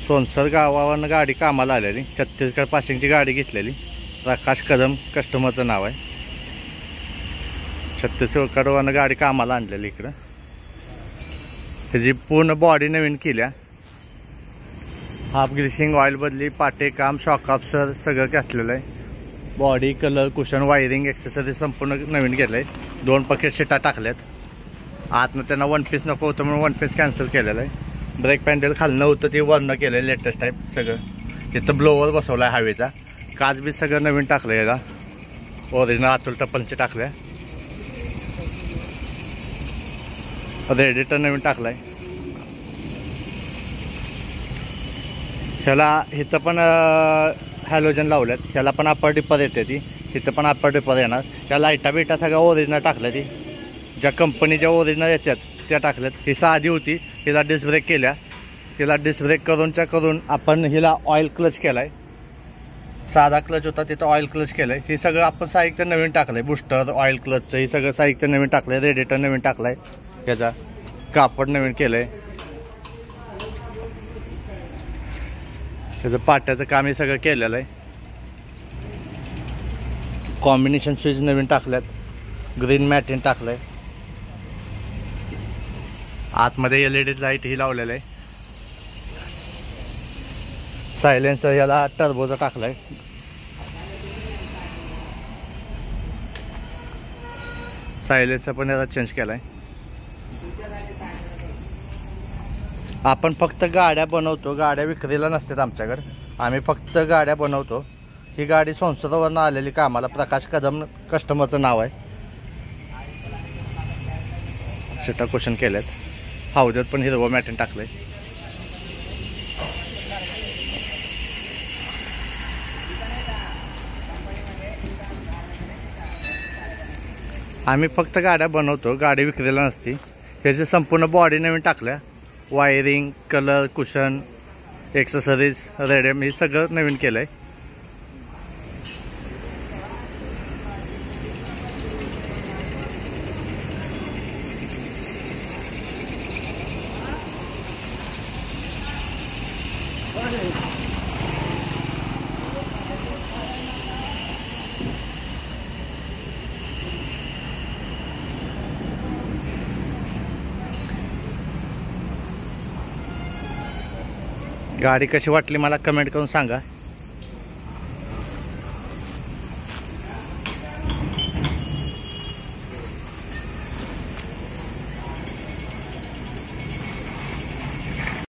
सोनसर गावावरनं गाडी कामाला आलेली, छत्तीसगड पासिंगची गाडी घेतलेली. प्रकाश कदम कस्टमरचं नाव आहे. छत्तीसगडवरनं गाडी कामाला आणलेली इकडं. ह्याची पूर्ण बॉडी नवीन केल्या. हाफ ग्रीसिंग, ऑइल बदली, पाटे काम, शॉक ऑब्सर सगळं घातलेलं आहे. Body, colour, cushion, wiring, accessories संपूर्ण नवीन केलं आहे. 2 पकेट शिटा टाकल्यात. आतनं त्यांना 1 पीस नको होतं म्हणून 1 पीस कॅन्सल केलेलं आहे. ब्रेक पॅन्डल खालनं होतं ते वरनं केलं आहे लेटेस्ट टाईप सगळं. तिथं ब्लोवर बसवला आहे हवेचा. काच बी सगळं नवीन टाकलं आहे. याला ओरिजिनल अतुल टप्पलचे टाकल्या. रेडिएटर नवीन टाकला आहे. ह्याला इथं पण हॅलोजन लावल्यात. ह्याला पण अप्पर डिपर येते ती. इथं पण अप्पर डिपर येणार. त्या लाईटा बिटा सगळ्या ओरिजिनल टाकल्या. ती ज्या कंपनीच्या ओरिजिनल येतात त्या टाकल्यात. ही साधी होती, हिला डिस्क ब्रेक केल्या. तिला डिस्क ब्रेक करून आपण हिला ऑइल क्लच केला आहे. साधा क्लच होता तिथं ऑइल क्लच केलं आहे. हे सगळं आपण साहित्य नवीन टाकलं आहे. बुस्टर, ऑइल क्लचचं हे सगळं साहित्य नवीन टाकलं आहे. रेडिएटर नवीन टाकलं आहे. ह्याचा कापड नवीन केलं आहे. त्याचं पाट्याचं काम हे सगळं केलेलं आहे. कॉम्बिनेशन स्विच नवीन टाकल्यात. ग्रीन मॅटिन टाकलं आहे. आतमध्ये LED लाईट ही लावलेलं आहे. सायलेन्सर याला टर्बोचा टाकला आहे. सायलेन्सर पण याला चेंज केला आहे. आपण फक्त गाड्या बनवतो, गाड्या विक्रीला नसतात आमच्याकडे. आम्ही फक्त गाड्या बनवतो. ही गाडी संसदावरनं आलेली कामाला. प्रकाश कदम कस्टमरचं नाव आहे. शिटा क्वेश्चन केल्यात. हौद्यात पण हिरवं मॅटिन टाकलंय. आम्ही फक्त गाड्या बनवतो, गाडी विक्रीला नसती. ह्याची संपूर्ण बॉडी नवीन टाकल्या. Wiring, colour, cushion, accessories, radium हे सगळं नवीन केलं आहे. गाडी कशी वाटली मला कमेंट करून सांगा.